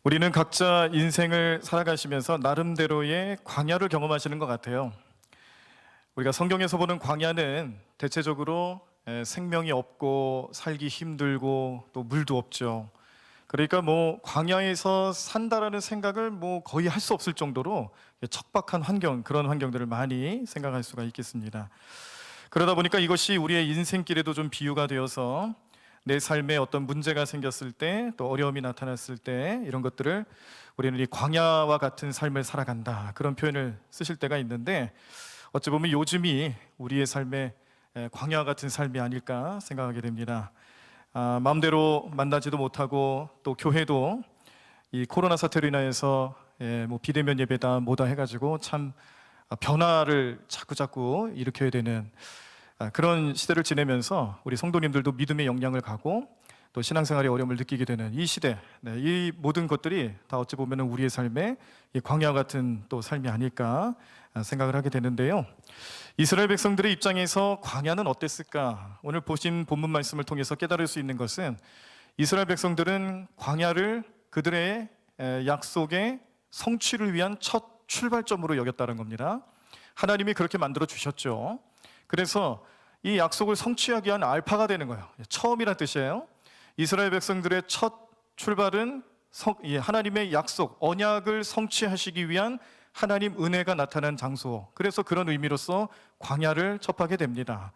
우리는 각자 인생을 살아가시면서 나름대로의 광야를 경험하시는 것 같아요. 우리가 성경에서 보는 광야는 대체적으로 생명이 없고 살기 힘들고 또 물도 없죠. 그러니까 광야에서 산다라는 생각을 거의 할 수 없을 정도로 척박한 환경, 그런 환경들을 많이 생각할 수가 있겠습니다. 그러다 보니까 이것이 우리의 인생길에도 좀 비유가 되어서 내 삶에 어떤 문제가 생겼을 때, 또 어려움이 나타났을 때 이런 것들을 우리는 이 광야와 같은 삶을 살아간다, 그런 표현을 쓰실 때가 있는데, 어찌 보면 요즘이 우리의 삶의 광야 같은 삶이 아닐까 생각하게 됩니다. 마음대로 만나지도 못하고 또 교회도 이 코로나 사태로 인하여서 비대면 예배다 뭐다 해가지고 참 변화를 자꾸자꾸 일으켜야 되는 그런 시대를 지내면서 우리 성도님들도 믿음의 영향을 가고 또 신앙생활의 어려움을 느끼게 되는 이 시대, 이 모든 것들이 다 어찌 보면 우리의 삶의 이 광야 같은 또 삶이 아닐까 생각을 하게 되는데요. 이스라엘 백성들의 입장에서 광야는 어땠을까? 오늘 보신 본문 말씀을 통해서 깨달을 수 있는 것은, 이스라엘 백성들은 광야를 그들의 약속의 성취를 위한 첫 출발점으로 여겼다는 겁니다. 하나님이 그렇게 만들어 주셨죠. 그래서 이 약속을 성취하기 위한 알파가 되는 거예요. 처음이란 뜻이에요. 이스라엘 백성들의 첫 출발은 하나님의 약속, 언약을 성취하시기 위한 하나님 은혜가 나타난 장소. 그래서 그런 의미로서 광야를 접하게 됩니다.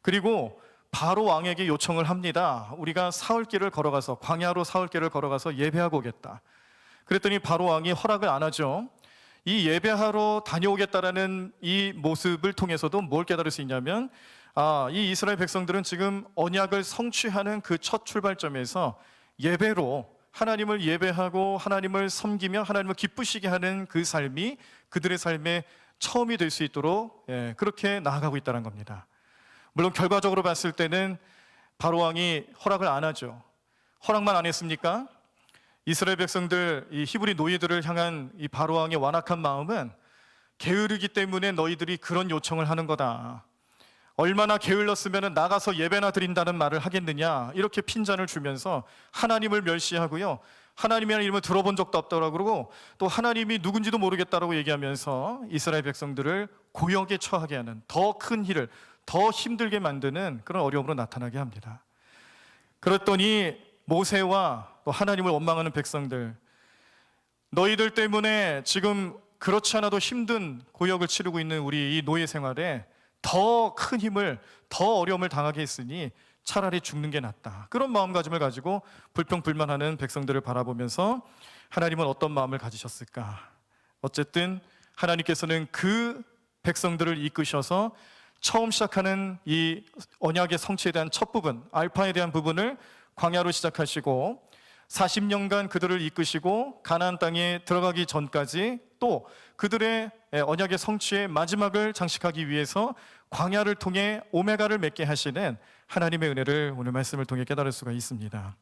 그리고 바로 왕에게 요청을 합니다. 우리가 사흘길을 걸어가서, 광야로 사흘길을 걸어가서 예배하고 오겠다. 그랬더니 바로 왕이 허락을 안 하죠. 이 예배하러 다녀오겠다라는 이 모습을 통해서도 뭘 깨달을 수 있냐면, 이 이스라엘 백성들은 지금 언약을 성취하는 그 첫 출발점에서 예배로 하나님을 예배하고 하나님을 섬기며 하나님을 기쁘시게 하는 그 삶이 그들의 삶의 처음이 될 수 있도록 그렇게 나아가고 있다는 겁니다. 물론 결과적으로 봤을 때는 바로 왕이 허락을 안 하죠. 허락만 안 했습니까? 이스라엘 백성들, 이 히브리 노예들을 향한 이 바로 왕의 완악한 마음은, 게으르기 때문에 너희들이 그런 요청을 하는 거다. 얼마나 게을렀으면 나가서 예배나 드린다는 말을 하겠느냐, 이렇게 핀잔을 주면서 하나님을 멸시하고요, 하나님이라는 이름을 들어본 적도 없다고 그러고, 또 하나님이 누군지도 모르겠다라고 얘기하면서 이스라엘 백성들을 고역에 처하게 하는, 더 큰 일을 더 힘들게 만드는 그런 어려움으로 나타나게 합니다. 그랬더니 모세와 또 하나님을 원망하는 백성들, 너희들 때문에 지금 그렇지 않아도 힘든 고역을 치르고 있는 우리 이 노예 생활에 더 큰 힘을, 더 어려움을 당하게 했으니 차라리 죽는 게 낫다, 그런 마음가짐을 가지고 불평불만하는 백성들을 바라보면서 하나님은 어떤 마음을 가지셨을까? 어쨌든 하나님께서는 그 백성들을 이끄셔서 처음 시작하는 이 언약의 성취에 대한 첫 부분, 알파에 대한 부분을 광야로 시작하시고 40년간 그들을 이끄시고 가나안 땅에 들어가기 전까지, 또 그들의 언약의 성취의 마지막을 장식하기 위해서 광야를 통해 오메가를 맺게 하시는 하나님의 은혜를 오늘 말씀을 통해 깨달을 수가 있습니다.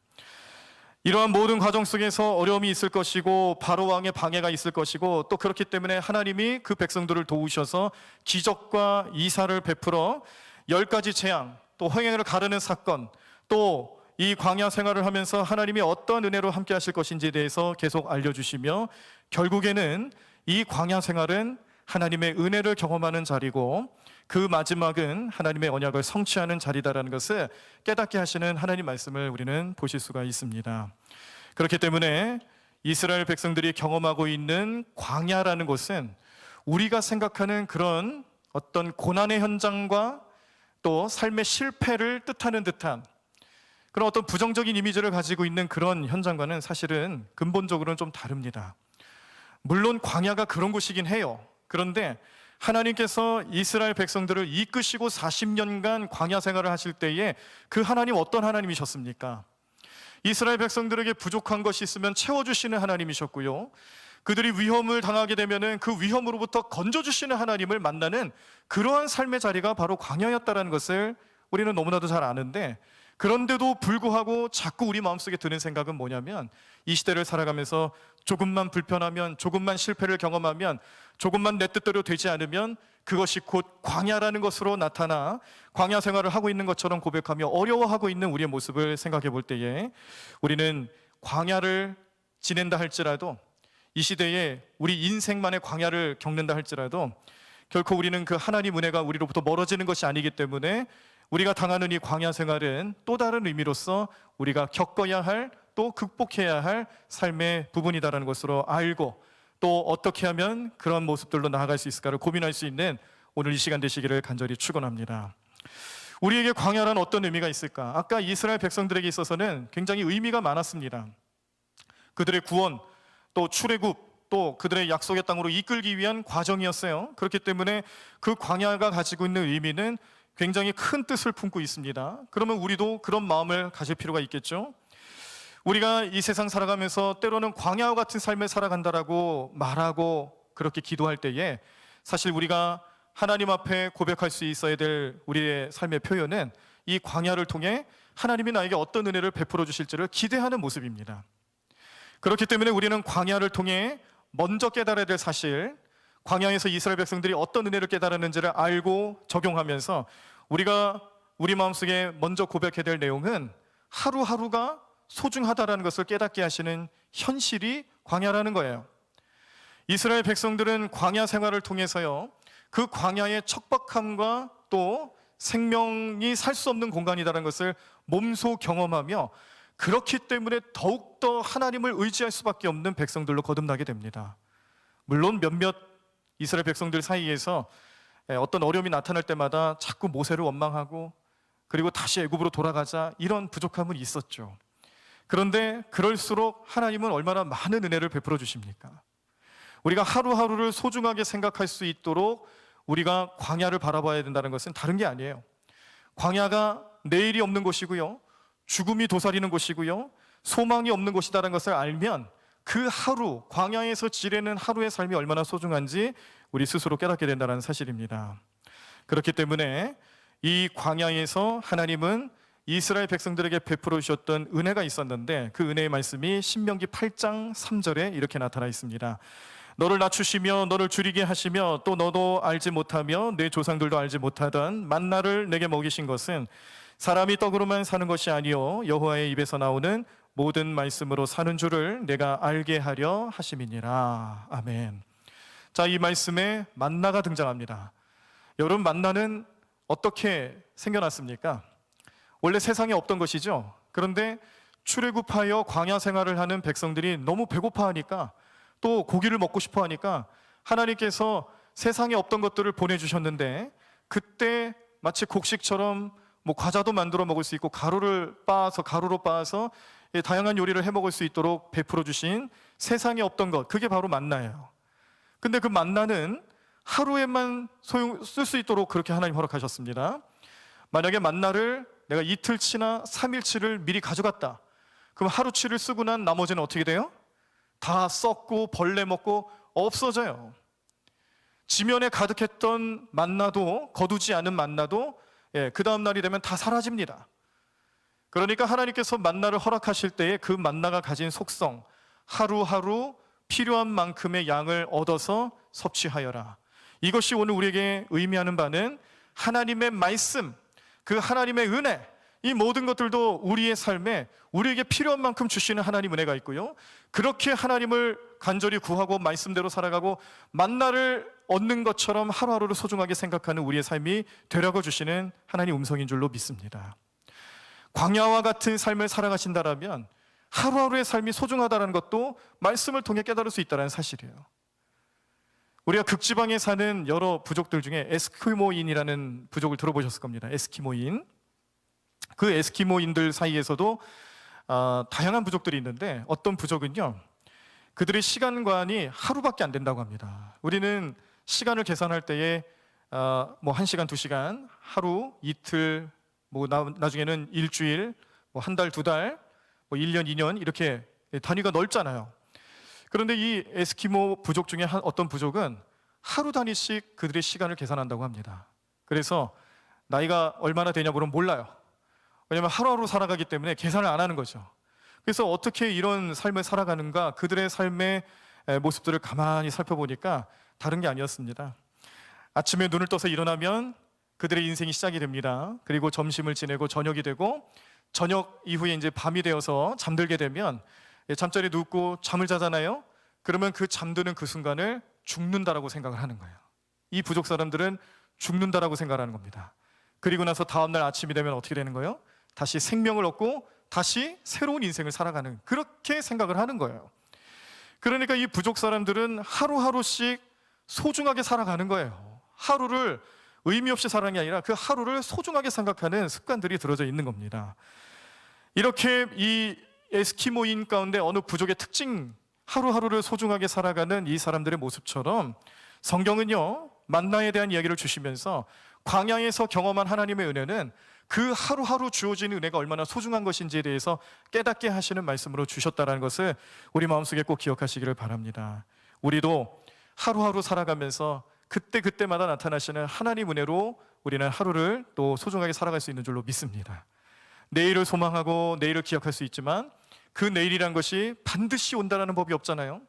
이러한 모든 과정 속에서 어려움이 있을 것이고 바로 왕의 방해가 있을 것이고, 또 그렇기 때문에 하나님이 그 백성들을 도우셔서 기적과 이사를 베풀어 10가지 재앙, 또 홍해를 가르는 사건, 또 이 광야 생활을 하면서 하나님이 어떤 은혜로 함께 하실 것인지에 대해서 계속 알려주시며, 결국에는 이 광야 생활은 하나님의 은혜를 경험하는 자리고 그 마지막은 하나님의 언약을 성취하는 자리다라는 것을 깨닫게 하시는 하나님 말씀을 우리는 보실 수가 있습니다. 그렇기 때문에 이스라엘 백성들이 경험하고 있는 광야라는 곳은 우리가 생각하는 그런 어떤 고난의 현장과 또 삶의 실패를 뜻하는 듯한 그런 어떤 부정적인 이미지를 가지고 있는 그런 현장과는 사실은 근본적으로는 좀 다릅니다. 물론 광야가 그런 곳이긴 해요. 그런데 하나님께서 이스라엘 백성들을 이끄시고 40년간 광야 생활을 하실 때에 그 하나님 어떤 하나님이셨습니까? 이스라엘 백성들에게 부족한 것이 있으면 채워주시는 하나님이셨고요, 그들이 위험을 당하게 되면 그 위험으로부터 건져주시는 하나님을 만나는 그러한 삶의 자리가 바로 광야였다는 것을 우리는 너무나도 잘 아는데, 그런데도 불구하고 자꾸 우리 마음속에 드는 생각은 뭐냐면, 이 시대를 살아가면서 조금만 불편하면, 조금만 실패를 경험하면, 조금만 내 뜻대로 되지 않으면 그것이 곧 광야라는 것으로 나타나 광야 생활을 하고 있는 것처럼 고백하며 어려워하고 있는 우리의 모습을 생각해 볼 때에, 우리는 광야를 지낸다 할지라도, 이 시대에 우리 인생만의 광야를 겪는다 할지라도 결코 우리는 그 하나님 은혜가 우리로부터 멀어지는 것이 아니기 때문에 우리가 당하는 이 광야 생활은 또 다른 의미로서 우리가 겪어야 할, 또 극복해야 할 삶의 부분이다라는 것으로 알고, 또 어떻게 하면 그런 모습들로 나아갈 수 있을까를 고민할 수 있는 오늘 이 시간 되시기를 간절히 축원합니다. 우리에게 광야란 어떤 의미가 있을까? 아까 이스라엘 백성들에게 있어서는 굉장히 의미가 많았습니다. 그들의 구원, 또 출애굽, 또 그들의 약속의 땅으로 이끌기 위한 과정이었어요. 그렇기 때문에 그 광야가 가지고 있는 의미는 굉장히 큰 뜻을 품고 있습니다. 그러면 우리도 그런 마음을 가질 필요가 있겠죠. 우리가 이 세상 살아가면서 때로는 광야와 같은 삶을 살아간다라고 말하고 그렇게 기도할 때에 사실 우리가 하나님 앞에 고백할 수 있어야 될 우리의 삶의 표현은 이 광야를 통해 하나님이 나에게 어떤 은혜를 베풀어 주실지를 기대하는 모습입니다. 그렇기 때문에 우리는 광야를 통해 먼저 깨달아야 될 사실, 광야에서 이스라엘 백성들이 어떤 은혜를 깨달았는지를 알고 적용하면서 우리가 우리 마음속에 먼저 고백해야 될 내용은 하루하루가 소중하다라는 것을 깨닫게 하시는 현실이 광야라는 거예요. 이스라엘 백성들은 광야 생활을 통해서요, 그 광야의 척박함과 또 생명이 살 수 없는 공간이라는 것을 몸소 경험하며, 그렇기 때문에 더욱더 하나님을 의지할 수밖에 없는 백성들로 거듭나게 됩니다. 물론 몇몇 이스라엘 백성들 사이에서 어떤 어려움이 나타날 때마다 자꾸 모세를 원망하고 그리고 다시 애굽으로 돌아가자, 이런 부족함은 있었죠. 그런데 그럴수록 하나님은 얼마나 많은 은혜를 베풀어 주십니까? 우리가 하루하루를 소중하게 생각할 수 있도록 우리가 광야를 바라봐야 된다는 것은 다른 게 아니에요. 광야가 내일이 없는 곳이고요, 죽음이 도사리는 곳이고요, 소망이 없는 곳이라는 것을 알면 그 하루, 광야에서 지내는 하루의 삶이 얼마나 소중한지 우리 스스로 깨닫게 된다는 사실입니다. 그렇기 때문에 이 광야에서 하나님은 이스라엘 백성들에게 베풀어 주셨던 은혜가 있었는데, 그 은혜의 말씀이 신명기 8장 3절에 이렇게 나타나 있습니다. 너를 낮추시며 너를 줄이게 하시며 또 너도 알지 못하며 내 조상들도 알지 못하던 만나를 내게 먹이신 것은 사람이 떡으로만 사는 것이 아니요 여호와의 입에서 나오는 모든 말씀으로 사는 줄을 내가 알게 하려 하심이니라. 아멘. 자, 이 말씀에 만나가 등장합니다. 여러분, 만나는 어떻게 생겨났습니까? 원래 세상에 없던 것이죠. 그런데 출애굽하여 광야 생활을 하는 백성들이 너무 배고파하니까, 또 고기를 먹고 싶어 하니까 하나님께서 세상에 없던 것들을 보내주셨는데, 그때 마치 곡식처럼 과자도 만들어 먹을 수 있고 가루로 빻아서 다양한 요리를 해 먹을 수 있도록 베풀어 주신 세상에 없던 것, 그게 바로 만나예요. 근데 그 만나는 하루에만 쓸 수 있도록 그렇게 하나님 허락하셨습니다. 만약에 만나를 내가 이틀치나 3일치를 미리 가져갔다, 그럼 하루치를 쓰고 난 나머지는 어떻게 돼요? 다 썩고 벌레 먹고 없어져요. 지면에 가득했던 만나도, 거두지 않은 만나도 그 다음 날이 되면 다 사라집니다. 그러니까 하나님께서 만나를 허락하실 때에 그 만나가 가진 속성, 하루하루 필요한 만큼의 양을 얻어서 섭취하여라. 이것이 오늘 우리에게 의미하는 바는 하나님의 말씀, 그 하나님의 은혜, 이 모든 것들도 우리의 삶에 우리에게 필요한 만큼 주시는 하나님 은혜가 있고요, 그렇게 하나님을 간절히 구하고 말씀대로 살아가고 만나를 얻는 것처럼 하루하루를 소중하게 생각하는 우리의 삶이 되려고 주시는 하나님 음성인 줄로 믿습니다. 광야와 같은 삶을 살아가신다라면 하루하루의 삶이 소중하다는 것도 말씀을 통해 깨달을 수 있다는 사실이에요. 우리가 극지방에 사는 여러 부족들 중에 에스키모인이라는 부족을 들어보셨을 겁니다. 에스키모인. 그 에스키모인들 사이에서도 다양한 부족들이 있는데, 어떤 부족은요, 그들의 시간관이 하루밖에 안 된다고 합니다. 우리는 시간을 계산할 때에 1시간, 2시간, 하루, 이틀, 나중에는 일주일, 한 달, 2달, 1년, 2년 이렇게 단위가 넓잖아요. 그런데 이 에스키모 부족 중에 어떤 부족은 하루 단위씩 그들의 시간을 계산한다고 합니다. 그래서 나이가 얼마나 되냐 물으면 몰라요. 왜냐하면 하루하루 살아가기 때문에 계산을 안 하는 거죠. 그래서 어떻게 이런 삶을 살아가는가, 그들의 삶의 모습들을 가만히 살펴보니까 다른 게 아니었습니다. 아침에 눈을 떠서 일어나면 그들의 인생이 시작이 됩니다. 그리고 점심을 지내고 저녁이 되고, 저녁 이후에 이제 밤이 되어서 잠들게 되면 잠자리에 눕고 잠을 자잖아요. 그러면 그 잠드는 그 순간을 죽는다라고 생각을 하는 거예요. 이 부족 사람들은 죽는다라고 생각하는 겁니다. 그리고 나서 다음날 아침이 되면 어떻게 되는 거예요? 다시 생명을 얻고 다시 새로운 인생을 살아가는, 그렇게 생각을 하는 거예요. 그러니까 이 부족 사람들은 하루하루씩 소중하게 살아가는 거예요. 하루를 의미 없이 살아가는 게 아니라 그 하루를 소중하게 생각하는 습관들이 들어져 있는 겁니다. 이렇게 이 에스키모인 가운데 어느 부족의 특징, 하루하루를 소중하게 살아가는 이 사람들의 모습처럼 성경은요, 만나에 대한 이야기를 주시면서 광야에서 경험한 하나님의 은혜는 그 하루하루 주어진 은혜가 얼마나 소중한 것인지에 대해서 깨닫게 하시는 말씀으로 주셨다는 것을 우리 마음속에 꼭 기억하시기를 바랍니다. 우리도 하루하루 살아가면서 그때그때마다 나타나시는 하나님 은혜로 우리는 하루를 또 소중하게 살아갈 수 있는 줄로 믿습니다. 내일을 소망하고 내일을 기억할 수 있지만 그 내일이란 것이 반드시 온다라는 법이 없잖아요.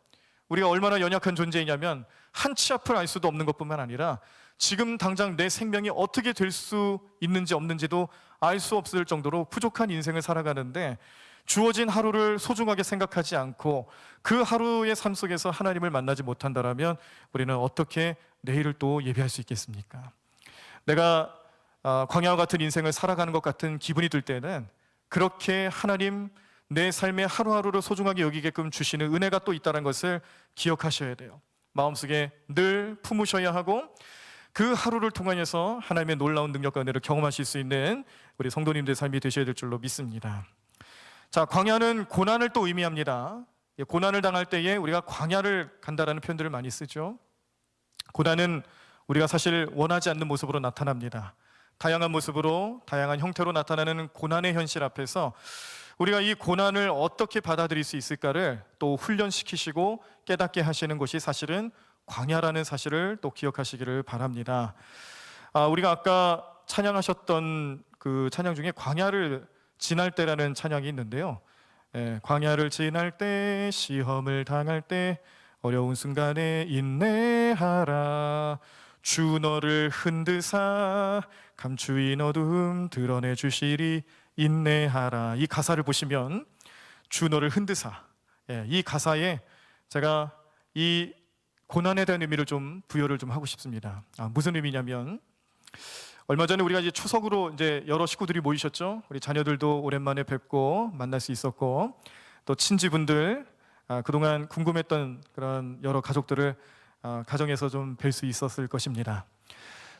우리가 얼마나 연약한 존재이냐면 한 치 앞을 알 수도 없는 것뿐만 아니라 지금 당장 내 생명이 어떻게 될 수 있는지 없는지도 알 수 없을 정도로 부족한 인생을 살아가는데, 주어진 하루를 소중하게 생각하지 않고 그 하루의 삶 속에서 하나님을 만나지 못한다면 우리는 어떻게 내일을 또 예비할 수 있겠습니까? 내가 광야와 같은 인생을 살아가는 것 같은 기분이 들 때는 그렇게 하나님 내 삶의 하루하루를 소중하게 여기게끔 주시는 은혜가 또 있다는 것을 기억하셔야 돼요. 마음속에 늘 품으셔야 하고 그 하루를 통하여서 하나님의 놀라운 능력과 은혜를 경험하실 수 있는 우리 성도님들의 삶이 되셔야 될 줄로 믿습니다. 자, 광야는 고난을 또 의미합니다. 고난을 당할 때에 우리가 광야를 간다라는 표현들을 많이 쓰죠. 고난은 우리가 사실 원하지 않는 모습으로 나타납니다. 다양한 모습으로, 다양한 형태로 나타나는 고난의 현실 앞에서 우리가 이 고난을 어떻게 받아들일 수 있을까를 또 훈련시키시고 깨닫게 하시는 것이 사실은 광야라는 사실을 또 기억하시기를 바랍니다. 우리가 아까 찬양하셨던 그 찬양 중에 광야를 지날 때라는 찬양이 있는데요. 광야를 지날 때, 시험을 당할 때, 어려운 순간에 인내하라. 주 너를 흔드사 감추인 어두움 드러내 주시리 인내하라. 이 가사를 보시면 주 너를 흔드사, 이 가사에 제가 이 고난에 대한 의미를 좀 부여를 좀 하고 싶습니다. 무슨 의미냐면, 얼마 전에 우리가 이제 추석으로 이제 여러 식구들이 모이셨죠. 우리 자녀들도 오랜만에 뵙고 만날 수 있었고, 또 친지분들, 그동안 궁금했던 그런 여러 가족들을 가정에서 좀 뵐 수 있었을 것입니다.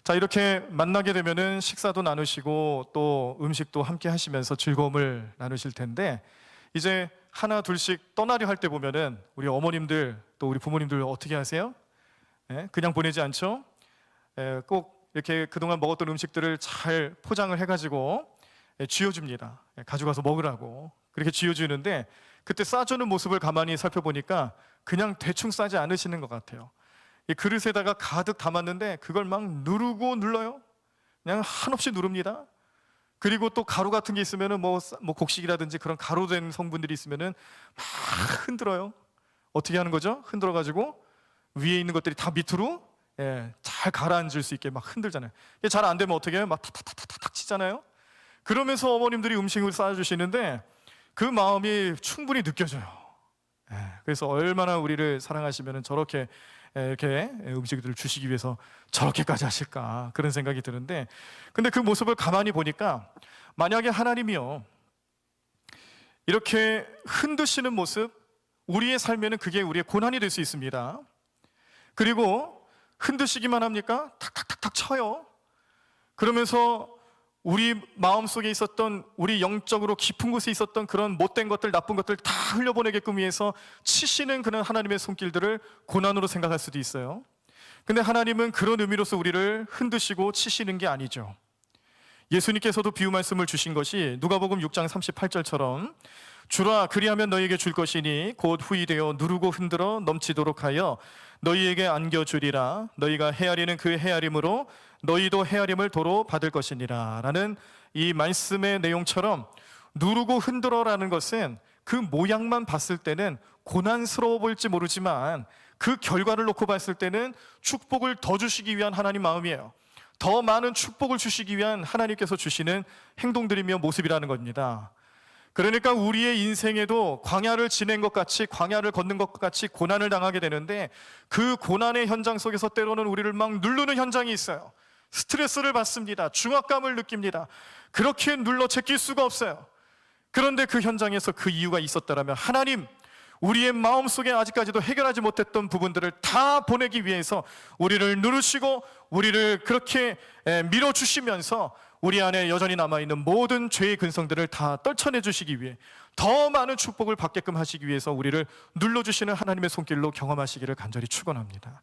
자, 이렇게 만나게 되면은 식사도 나누시고 또 음식도 함께 하시면서 즐거움을 나누실 텐데, 이제 하나 둘씩 떠나려 할 때 보면은 우리 어머님들 또 우리 부모님들 어떻게 하세요? 그냥 보내지 않죠? 꼭 이렇게 그동안 먹었던 음식들을 잘 포장을 해가지고 쥐어줍니다. 가져가서 먹으라고 그렇게 쥐어주는데, 그때 싸주는 모습을 가만히 살펴보니까 그냥 대충 싸지 않으시는 것 같아요. 이 그릇에다가 가득 담았는데 그걸 막 누르고 눌러요. 그냥 한없이 누릅니다. 그리고 또 가루 같은 게 있으면은 뭐 곡식이라든지 그런 가루된 성분들이 있으면은 막 흔들어요. 어떻게 하는 거죠? 흔들어 가지고 위에 있는 것들이 다 밑으로 잘 가라앉을 수 있게 막 흔들잖아요. 이게 잘 안 되면 어떻게 해요? 막 탁탁탁탁 치잖아요. 그러면서 어머님들이 음식을 쌓아주시는데 그 마음이 충분히 느껴져요. 그래서 얼마나 우리를 사랑하시면은 저렇게 이렇게 음식들을 주시기 위해서 저렇게까지 하실까, 그런 생각이 드는데, 근데 그 모습을 가만히 보니까 만약에 하나님이요 이렇게 흔드시는 모습, 우리의 삶에는 그게 우리의 고난이 될 수 있습니다. 그리고 흔드시기만 합니까? 탁탁탁탁 쳐요. 그러면서 우리 마음속에 있었던, 우리 영적으로 깊은 곳에 있었던 그런 못된 것들, 나쁜 것들 다 흘려보내게끔 위해서 치시는 그런 하나님의 손길들을 고난으로 생각할 수도 있어요. 근데 하나님은 그런 의미로서 우리를 흔드시고 치시는 게 아니죠. 예수님께서도 비유 말씀을 주신 것이 누가복음 6장 38절처럼 주라 그리하면 너희에게 줄 것이니 곧 후히 되어 누르고 흔들어 넘치도록 하여 너희에게 안겨주리라. 너희가 헤아리는 그 헤아림으로 너희도 헤아림을 도로 받을 것이니라. 라는 이 말씀의 내용처럼 누르고 흔들어라는 것은 그 모양만 봤을 때는 고난스러워 보일지 모르지만 그 결과를 놓고 봤을 때는 축복을 더 주시기 위한 하나님 마음이에요. 더 많은 축복을 주시기 위한 하나님께서 주시는 행동들이며 모습이라는 겁니다. 그러니까 우리의 인생에도 광야를 지낸 것 같이, 광야를 걷는 것 같이 고난을 당하게 되는데, 그 고난의 현장 속에서 때로는 우리를 막 누르는 현장이 있어요. 스트레스를 받습니다. 중압감을 느낍니다. 그렇게 눌러 제낄 수가 없어요. 그런데 그 현장에서 그 이유가 있었다면 하나님, 우리의 마음속에 아직까지도 해결하지 못했던 부분들을 다 보내기 위해서 우리를 누르시고 우리를 그렇게 밀어주시면서 우리 안에 여전히 남아있는 모든 죄의 근성들을 다 떨쳐내 주시기 위해, 더 많은 축복을 받게끔 하시기 위해서 우리를 눌러주시는 하나님의 손길로 경험하시기를 간절히 축원합니다.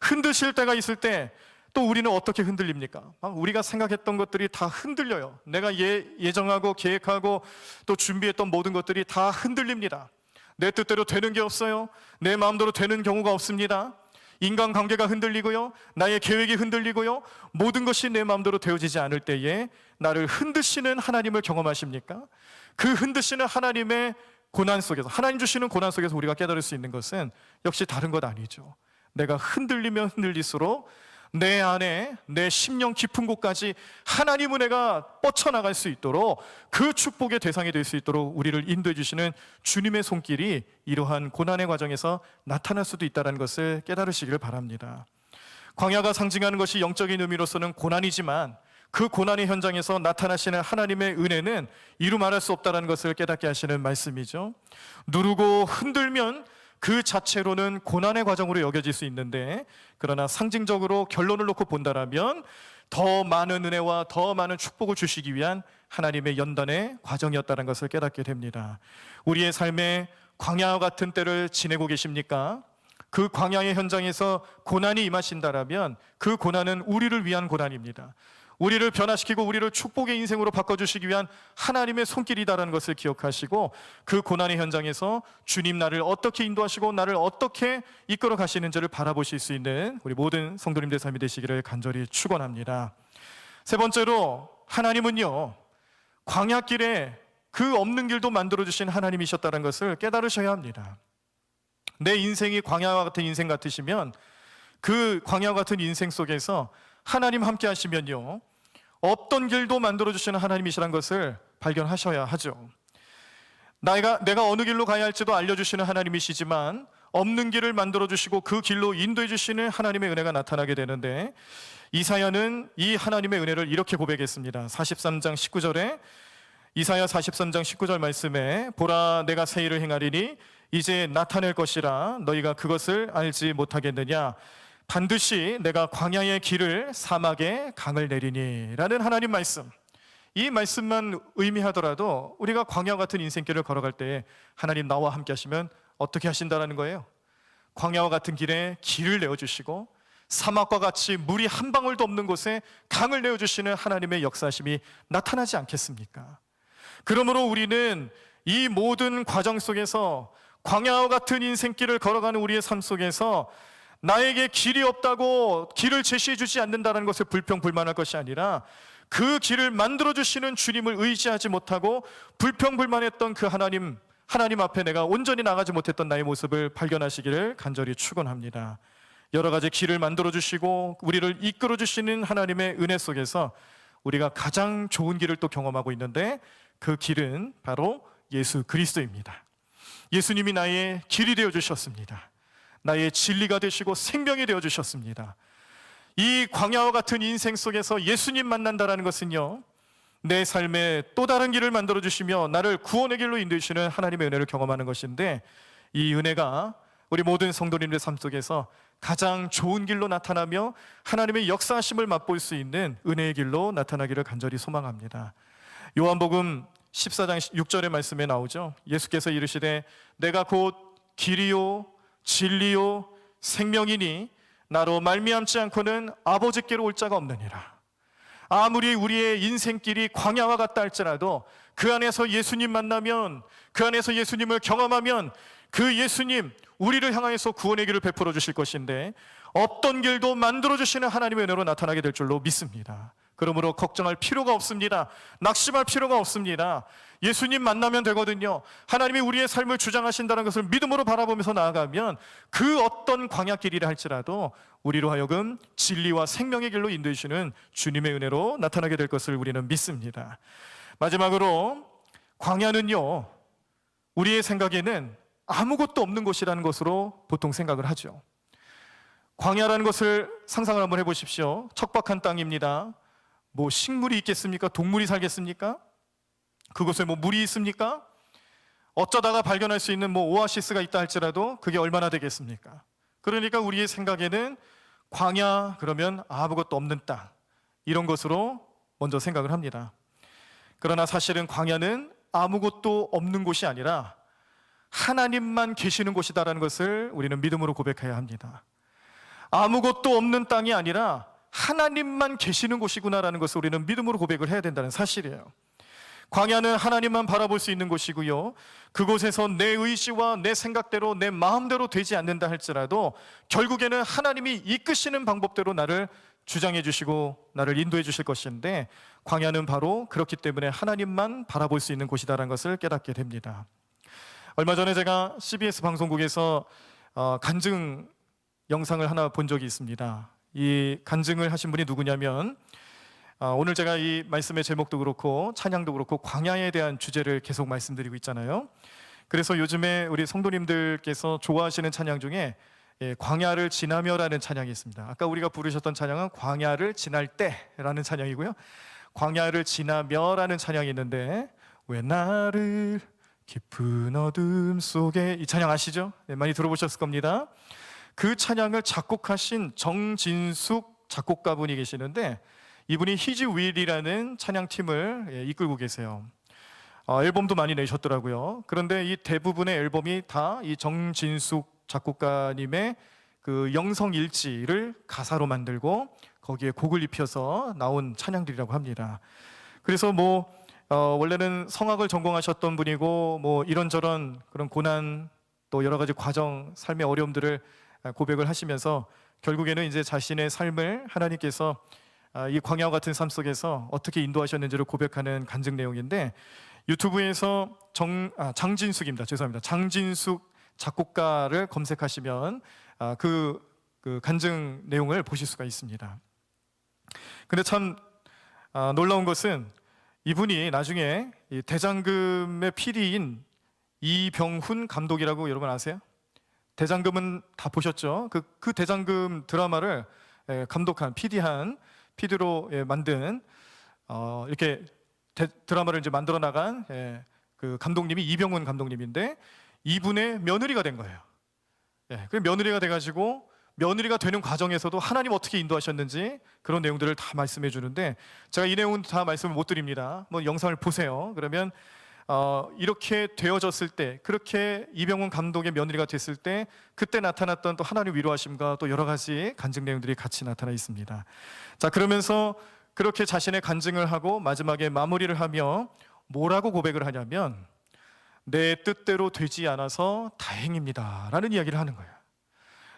흔드실 때가 있을 때 또 우리는 어떻게 흔들립니까? 우리가 생각했던 것들이 다 흔들려요. 내가 예정하고 계획하고 또 준비했던 모든 것들이 다 흔들립니다. 내 뜻대로 되는 게 없어요. 내 마음대로 되는 경우가 없습니다. 인간관계가 흔들리고요, 나의 계획이 흔들리고요, 모든 것이 내 마음대로 되어지지 않을 때에 나를 흔드시는 하나님을 경험하십니까? 그 흔드시는 하나님의 고난 속에서, 하나님 주시는 고난 속에서 우리가 깨달을 수 있는 것은 역시 다른 것 아니죠. 내가 흔들리면 흔들릴수록 내 안에, 내 심령 깊은 곳까지 하나님 은혜가 뻗쳐나갈 수 있도록, 그 축복의 대상이 될 수 있도록 우리를 인도해 주시는 주님의 손길이 이러한 고난의 과정에서 나타날 수도 있다는 것을 깨달으시기를 바랍니다. 광야가 상징하는 것이 영적인 의미로서는 고난이지만, 그 고난의 현장에서 나타나시는 하나님의 은혜는 이루 말할 수 없다는 것을 깨닫게 하시는 말씀이죠. 누르고 흔들면 그 자체로는 고난의 과정으로 여겨질 수 있는데, 그러나 상징적으로 결론을 놓고 본다라면 더 많은 은혜와 더 많은 축복을 주시기 위한 하나님의 연단의 과정이었다는 것을 깨닫게 됩니다. 우리의 삶에 광야와 같은 때를 지내고 계십니까? 그 광야의 현장에서 고난이 임하신다라면 그 고난은 우리를 위한 고난입니다. 우리를 변화시키고 우리를 축복의 인생으로 바꿔주시기 위한 하나님의 손길이다라는 것을 기억하시고, 그 고난의 현장에서 주님 나를 어떻게 인도하시고 나를 어떻게 이끌어 가시는지를 바라보실 수 있는 우리 모든 성도님들 삶이 되시기를 간절히 축원합니다. 세 번째로, 하나님은요, 광야길에 그 없는 길도 만들어주신 하나님이셨다는 것을 깨달으셔야 합니다. 내 인생이 광야와 같은 인생 같으시면 그 광야와 같은 인생 속에서 하나님 함께 하시면요, 없던 길도 만들어주시는 하나님이시라는 것을 발견하셔야 하죠. 내가 어느 길로 가야 할지도 알려주시는 하나님이시지만 없는 길을 만들어주시고 그 길로 인도해 주시는 하나님의 은혜가 나타나게 되는데, 이사야는 이 하나님의 은혜를 이렇게 고백했습니다. 43장 19절에, 이사야 43장 19절 말씀에, 보라 내가 새 일을 행하리니 이제 나타낼 것이라 너희가 그것을 알지 못하겠느냐, 반드시 내가 광야의 길을 사막에 강을 내리니 라는 하나님 말씀. 이 말씀만 의미하더라도 우리가 광야 같은 인생길을 걸어갈 때 하나님 나와 함께 하시면 어떻게 하신다라는 거예요? 광야와 같은 길에 길을 내어주시고 사막과 같이 물이 한 방울도 없는 곳에 강을 내어주시는 하나님의 역사심이 나타나지 않겠습니까? 그러므로 우리는 이 모든 과정 속에서, 광야와 같은 인생길을 걸어가는 우리의 삶 속에서 나에게 길이 없다고 길을 제시해 주지 않는다는 것을 불평불만할 것이 아니라, 그 길을 만들어주시는 주님을 의지하지 못하고 불평불만했던 그 하나님 앞에 내가 온전히 나가지 못했던 나의 모습을 발견하시기를 간절히 축원합니다. 여러 가지 길을 만들어주시고 우리를 이끌어주시는 하나님의 은혜 속에서 우리가 가장 좋은 길을 또 경험하고 있는데, 그 길은 바로 예수 그리스도입니다. 예수님이 나의 길이 되어주셨습니다. 나의 진리가 되시고 생명이 되어주셨습니다. 이 광야와 같은 인생 속에서 예수님 만난다는 것은요, 내 삶에 또 다른 길을 만들어주시며 나를 구원의 길로 인도해주시는 하나님의 은혜를 경험하는 것인데, 이 은혜가 우리 모든 성도님들 삶 속에서 가장 좋은 길로 나타나며 하나님의 역사하심을 맛볼 수 있는 은혜의 길로 나타나기를 간절히 소망합니다. 요한복음 14장 6절의 말씀에 나오죠. 예수께서 이르시되 내가 곧 길이요 진리요 생명이니 나로 말미암지 않고는 아버지께로 올 자가 없느니라. 아무리 우리의 인생길이 광야와 같다 할지라도 그 안에서 예수님 만나면, 그 안에서 예수님을 경험하면 그 예수님 우리를 향하여서 구원의 길을 베풀어 주실 것인데, 없던 길도 만들어 주시는 하나님의 은혜로 나타나게 될 줄로 믿습니다. 그러므로 걱정할 필요가 없습니다. 낙심할 필요가 없습니다. 예수님 만나면 되거든요. 하나님이 우리의 삶을 주장하신다는 것을 믿음으로 바라보면서 나아가면 그 어떤 광야길이라 할지라도 우리로 하여금 진리와 생명의 길로 인도해 주시는 주님의 은혜로 나타나게 될 것을 우리는 믿습니다. 마지막으로, 광야는요, 우리의 생각에는 아무것도 없는 곳이라는 것으로 보통 생각을 하죠. 광야라는 것을 상상을 한번 해보십시오. 척박한 땅입니다. 뭐 식물이 있겠습니까? 동물이 살겠습니까? 그곳에 뭐 물이 있습니까? 어쩌다가 발견할 수 있는 뭐 오아시스가 있다 할지라도 그게 얼마나 되겠습니까? 그러니까 우리의 생각에는 광야 그러면 아무것도 없는 땅, 이런 것으로 먼저 생각을 합니다. 그러나 사실은 광야는 아무것도 없는 곳이 아니라 하나님만 계시는 곳이다라는 것을 우리는 믿음으로 고백해야 합니다. 아무것도 없는 땅이 아니라 하나님만 계시는 곳이구나라는 것을 우리는 믿음으로 고백을 해야 된다는 사실이에요. 광야는 하나님만 바라볼 수 있는 곳이고요, 그곳에서 내 의지와 내 생각대로 내 마음대로 되지 않는다 할지라도 결국에는 하나님이 이끄시는 방법대로 나를 주장해 주시고 나를 인도해 주실 것인데, 광야는 바로 그렇기 때문에 하나님만 바라볼 수 있는 곳이다라는 것을 깨닫게 됩니다. 얼마 전에 제가 CBS 방송국에서 간증 영상을 하나 본 적이 있습니다. 이 간증을 하신 분이 누구냐면, 오늘 제가 이 말씀의 제목도 그렇고 찬양도 그렇고 광야에 대한 주제를 계속 말씀드리고 있잖아요. 그래서 요즘에 우리 성도님들께서 좋아하시는 찬양 중에 광야를 지나며라는 찬양이 있습니다. 아까 우리가 부르셨던 찬양은 광야를 지날 때라는 찬양이고요, 광야를 지나며라는 찬양이 있는데, 왜 나를 깊은 어둠 속에, 이 찬양 아시죠? 네, 많이 들어보셨을 겁니다. 그 찬양을 작곡하신 정진숙 작곡가분이 계시는데, 이분이 히즈 윌이라는 찬양팀을 이끌고 계세요. 앨범도 많이 내셨더라고요. 그런데 이 대부분의 앨범이 다 이 정진숙 작곡가님의 그 영성 일지를 가사로 만들고 거기에 곡을 입혀서 나온 찬양들이라고 합니다. 그래서 뭐 원래는 성악을 전공하셨던 분이고 뭐 이런저런 그런 고난 또 여러 가지 과정, 삶의 어려움들을 고백을 하시면서 결국에는 이제 자신의 삶을 하나님께서 이 광야와 같은 삶 속에서 어떻게 인도하셨는지를 고백하는 간증 내용인데, 유튜브에서 장진숙입니다. 죄송합니다. 장진숙 작곡가를 검색하시면 그 간증 내용을 보실 수가 있습니다. 근데 참 놀라운 것은 이분이 나중에 이 대장금의 PD인 이병훈 감독이라고 여러분 아세요? 대장금은 다 보셨죠? 그 대장금 드라마를 감독한 PD로 만든 이렇게 드라마를 이제 만들어 나간 그 감독님이 이병훈 감독님인데, 이분의 며느리가 된 거예요. 그 며느리가 돼가지고 며느리가 되는 과정에서도 하나님 어떻게 인도하셨는지 그런 내용들을 다 말씀해 주는데, 제가 이 내용은 다 말씀을 못 드립니다. 뭐 영상을 보세요. 그러면 이렇게 되어졌을 때, 그렇게 이병훈 감독의 며느리가 됐을 때 그때 나타났던 또 하나님 위로하심과 또 여러 가지 간증 내용들이 같이 나타나 있습니다. 자, 그러면서 그렇게 자신의 간증을 하고 마지막에 마무리를 하며 뭐라고 고백을 하냐면, 내 뜻대로 되지 않아서 다행입니다 라는 이야기를 하는 거예요.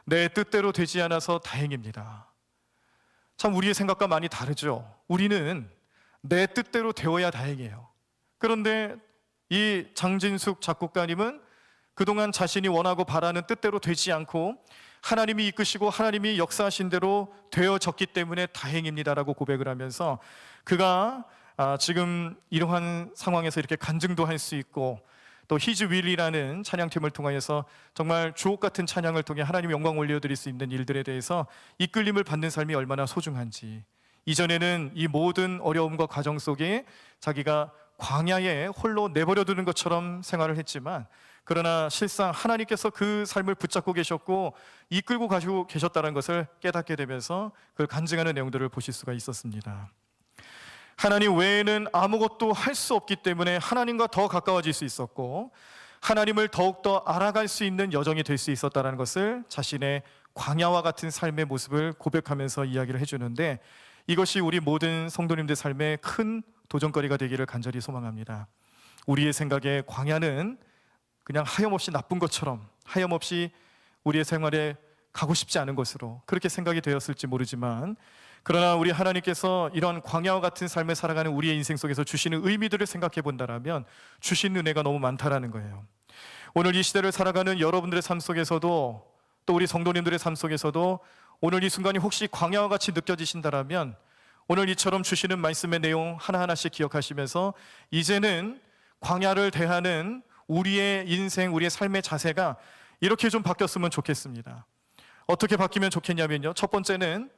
내 뜻대로 되지 않아서 다행입니다. 참 우리의 생각과 많이 다르죠. 우리는 내 뜻대로 되어야 다행이에요. 그런데 이 장진숙 작곡가님은 그동안 자신이 원하고 바라는 뜻대로 되지 않고 하나님이 이끄시고 하나님이 역사하신 대로 되어졌기 때문에 다행입니다라고 고백을 하면서, 그가 지금 이러한 상황에서 이렇게 간증도 할 수 있고, 또 히즈 윌이라는 찬양팀을 통하여서 정말 주옥 같은 찬양을 통해 하나님 영광 올려드릴 수 있는 일들에 대해서 이끌림을 받는 삶이 얼마나 소중한지, 이전에는 이 모든 어려움과 과정 속에 자기가 광야에 홀로 내버려두는 것처럼 생활을 했지만, 그러나 실상 하나님께서 그 삶을 붙잡고 계셨고 이끌고 가시고 계셨다는 것을 깨닫게 되면서 그걸 간증하는 내용들을 보실 수가 있었습니다. 하나님 외에는 아무것도 할 수 없기 때문에 하나님과 더 가까워질 수 있었고, 하나님을 더욱더 알아갈 수 있는 여정이 될 수 있었다는 것을 자신의 광야와 같은 삶의 모습을 고백하면서 이야기를 해주는데, 이것이 우리 모든 성도님들 삶의 큰 도전거리가 되기를 간절히 소망합니다. 우리의 생각에 광야는 그냥 하염없이 나쁜 것처럼, 하염없이 우리의 생활에 가고 싶지 않은 것으로 그렇게 생각이 되었을지 모르지만, 그러나 우리 하나님께서 이런 광야와 같은 삶을 살아가는 우리의 인생 속에서 주시는 의미들을 생각해 본다라면 주신 은혜가 너무 많다라는 거예요. 오늘 이 시대를 살아가는 여러분들의 삶 속에서도, 또 우리 성도님들의 삶 속에서도 오늘 이 순간이 혹시 광야와 같이 느껴지신다라면 오늘 이처럼 주시는 말씀의 내용 하나하나씩 기억하시면서 이제는 광야를 대하는 우리의 인생, 우리의 삶의 자세가 이렇게 좀 바뀌었으면 좋겠습니다. 어떻게 바뀌면 좋겠냐면요, 첫 번째는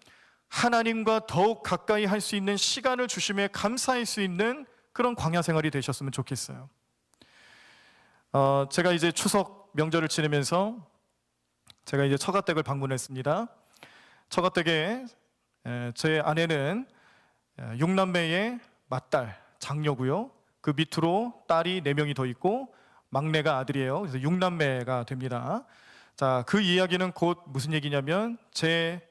하나님과 더욱 가까이 할 수 있는 시간을 주심에 감사할 수 있는 그런 광야 생활이 되셨으면 좋겠어요. 제가 이제 추석 명절을 지내면서 제가 이제 처가댁을 방문했습니다. 처가댁에 제 아내는 6남매의 맏딸 장녀고요. 그 밑으로 딸이 4명이 더 있고 막내가 아들이에요. 그래서 6남매가 됩니다. 자, 그 이야기는 곧 무슨 얘기냐면 제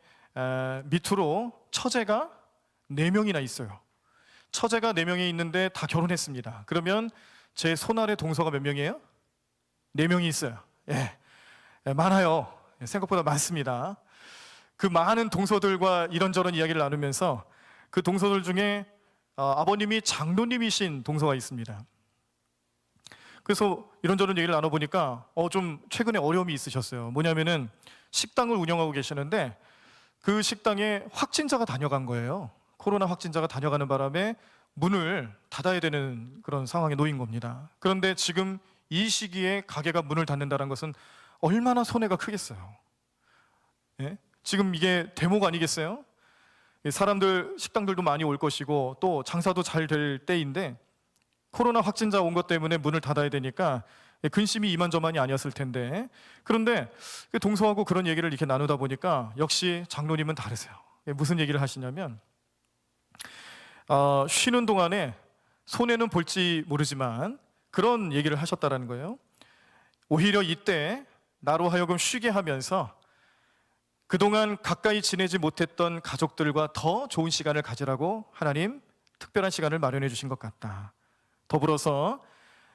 밑으로 처제가 4명이나 있어요. 처제가 4명이 있는데 다 결혼했습니다. 그러면 제 손아래 동서가 몇 명이에요? 4명이 있어요. 예, 많아요. 생각보다 많습니다. 그 많은 동서들과 이런저런 이야기를 나누면서 그 동서들 중에 아버님이 장로님이신 동서가 있습니다. 그래서 이런저런 얘기를 나눠보니까 좀 최근에 어려움이 있으셨어요. 뭐냐면은 식당을 운영하고 계시는데 그 식당에 확진자가 다녀간 거예요. 코로나 확진자가 다녀가는 바람에 문을 닫아야 되는 그런 상황에 놓인 겁니다. 그런데 지금 이 시기에 가게가 문을 닫는다는 것은 얼마나 손해가 크겠어요. 예? 지금 이게 대목 아니겠어요? 사람들, 식당들도 많이 올 것이고 또 장사도 잘 될 때인데 코로나 확진자 온 것 때문에 문을 닫아야 되니까 근심이 이만저만이 아니었을 텐데, 그런데 동서하고 그런 얘기를 이렇게 나누다 보니까 역시 장로님은 다르세요. 무슨 얘기를 하시냐면 쉬는 동안에 손해는 볼지 모르지만 그런 얘기를 하셨다라는 거예요. 오히려 이때 나로 하여금 쉬게 하면서 그동안 가까이 지내지 못했던 가족들과 더 좋은 시간을 가지라고 하나님 특별한 시간을 마련해 주신 것 같다. 더불어서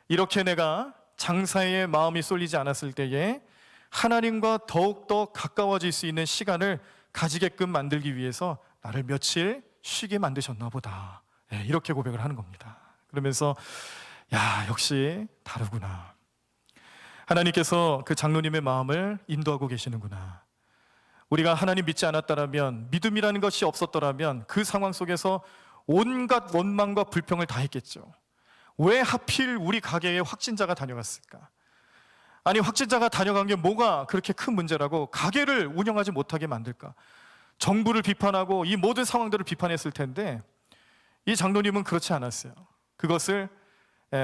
이렇게 내가 장사에 마음이 쏠리지 않았을 때에 하나님과 더욱더 가까워질 수 있는 시간을 가지게끔 만들기 위해서 나를 며칠 쉬게 만드셨나 보다. 이렇게 고백을 하는 겁니다. 그러면서 야, 역시 다르구나. 하나님께서 그 장로님의 마음을 인도하고 계시는구나. 우리가 하나님 믿지 않았더라면, 믿음이라는 것이 없었더라면 그 상황 속에서 온갖 원망과 불평을 다 했겠죠. 왜 하필 우리 가게에 확진자가 다녀갔을까? 아니, 확진자가 다녀간 게 뭐가 그렇게 큰 문제라고 가게를 운영하지 못하게 만들까? 정부를 비판하고 이 모든 상황들을 비판했을 텐데 이 장로님은 그렇지 않았어요. 그것을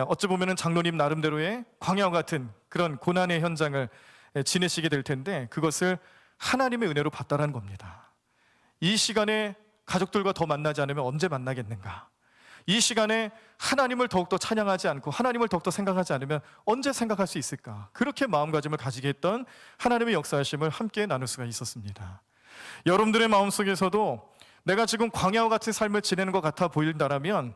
어찌 보면 장로님 나름대로의 광야와 같은 그런 고난의 현장을 지내시게 될 텐데 그것을 하나님의 은혜로 봤다라는 겁니다. 이 시간에 가족들과 더 만나지 않으면 언제 만나겠는가? 이 시간에 하나님을 더욱더 찬양하지 않고 하나님을 더욱더 생각하지 않으면 언제 생각할 수 있을까? 그렇게 마음가짐을 가지게 했던 하나님의 역사하심을 함께 나눌 수가 있었습니다. 여러분들의 마음속에서도 내가 지금 광야와 같은 삶을 지내는 것 같아 보인다라면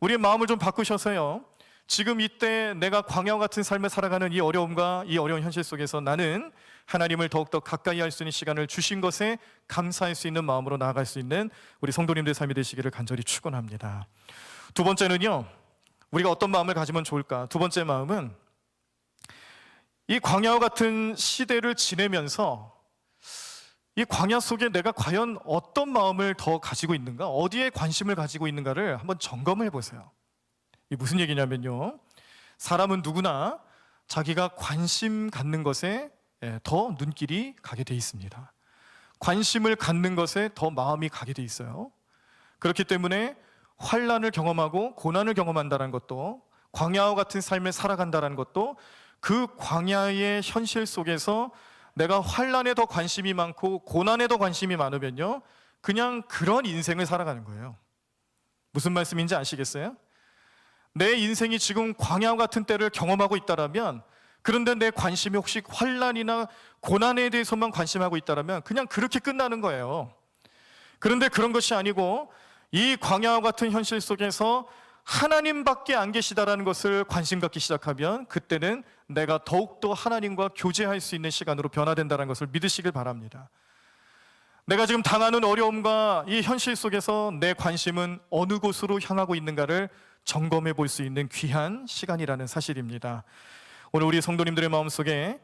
우리의 마음을 좀 바꾸셔서요, 지금 이때 내가 광야와 같은 삶을 살아가는 이 어려움과 이 어려운 현실 속에서 나는 하나님을 더욱더 가까이 할 수 있는 시간을 주신 것에 감사할 수 있는 마음으로 나아갈 수 있는 우리 성도님들의 삶이 되시기를 간절히 축원합니다. 두 번째는요, 우리가 어떤 마음을 가지면 좋을까? 두 번째 마음은 이 광야와 같은 시대를 지내면서 이 광야 속에 내가 과연 어떤 마음을 더 가지고 있는가, 어디에 관심을 가지고 있는가를 한번 점검을 해보세요. 이게 무슨 얘기냐면요, 사람은 누구나 자기가 관심 갖는 것에 더 눈길이 가게 돼 있습니다. 관심을 갖는 것에 더 마음이 가게 돼 있어요. 그렇기 때문에 환난을 경험하고 고난을 경험한다는 것도, 광야와 같은 삶을 살아간다는 것도 그 광야의 현실 속에서 내가 환난에 더 관심이 많고 고난에 더 관심이 많으면요, 그냥 그런 인생을 살아가는 거예요. 무슨 말씀인지 아시겠어요? 내 인생이 지금 광야와 같은 때를 경험하고 있다라면, 그런데 내 관심이 혹시 환난이나 고난에 대해서만 관심하고 있다라면 그냥 그렇게 끝나는 거예요. 그런데 그런 것이 아니고 이 광야와 같은 현실 속에서 하나님밖에 안 계시다라는 것을 관심 갖기 시작하면 그때는 내가 더욱더 하나님과 교제할 수 있는 시간으로 변화된다는 것을 믿으시길 바랍니다. 내가 지금 당하는 어려움과 이 현실 속에서 내 관심은 어느 곳으로 향하고 있는가를 점검해 볼 수 있는 귀한 시간이라는 사실입니다. 오늘 우리 성도님들의 마음속에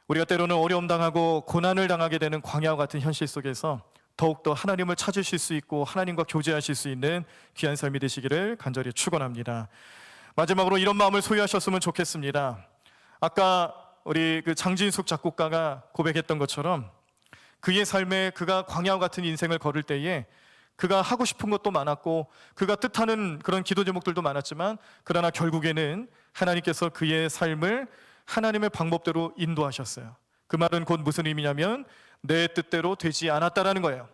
우리가 때로는 어려움 당하고 고난을 당하게 되는 광야와 같은 현실 속에서 더욱더 하나님을 찾으실 수 있고 하나님과 교제하실 수 있는 귀한 삶이 되시기를 간절히 축원합니다. 마지막으로 이런 마음을 소유하셨으면 좋겠습니다. 아까 우리 그 장진숙 작곡가가 고백했던 것처럼 그의 삶에 그가 광야와 같은 인생을 걸을 때에 그가 하고 싶은 것도 많았고 그가 뜻하는 그런 기도 제목들도 많았지만 그러나 결국에는 하나님께서 그의 삶을 하나님의 방법대로 인도하셨어요. 그 말은 곧 무슨 의미냐면 내 뜻대로 되지 않았다라는 거예요.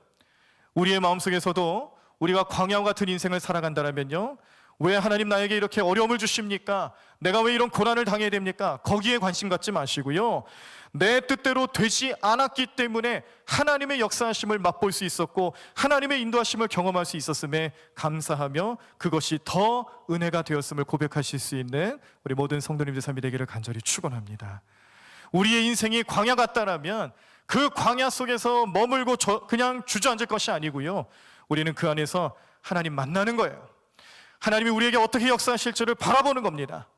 우리의 마음속에서도 우리가 광야와 같은 인생을 살아간다면요, 왜 하나님 나에게 이렇게 어려움을 주십니까? 내가 왜 이런 고난을 당해야 됩니까? 거기에 관심 갖지 마시고요, 내 뜻대로 되지 않았기 때문에 하나님의 역사하심을 맛볼 수 있었고 하나님의 인도하심을 경험할 수 있었음에 감사하며 그것이 더 은혜가 되었음을 고백하실 수 있는 우리 모든 성도님들 삶이 되기를 간절히 축원합니다. 우리의 인생이 광야 같다라면 그 광야 속에서 머물고 그냥 주저앉을 것이 아니고요, 우리는 그 안에서 하나님 만나는 거예요. 하나님이 우리에게 어떻게 역사하실지를 바라보는 겁니다.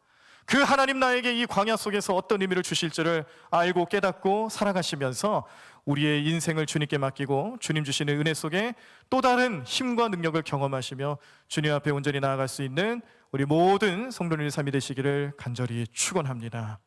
그 하나님 나에게 이 광야 속에서 어떤 의미를 주실지를 알고 깨닫고 살아가시면서 우리의 인생을 주님께 맡기고 주님 주시는 은혜 속에 또 다른 힘과 능력을 경험하시며 주님 앞에 온전히 나아갈 수 있는 우리 모든 성도님의 삶이 되시기를 간절히 축원합니다.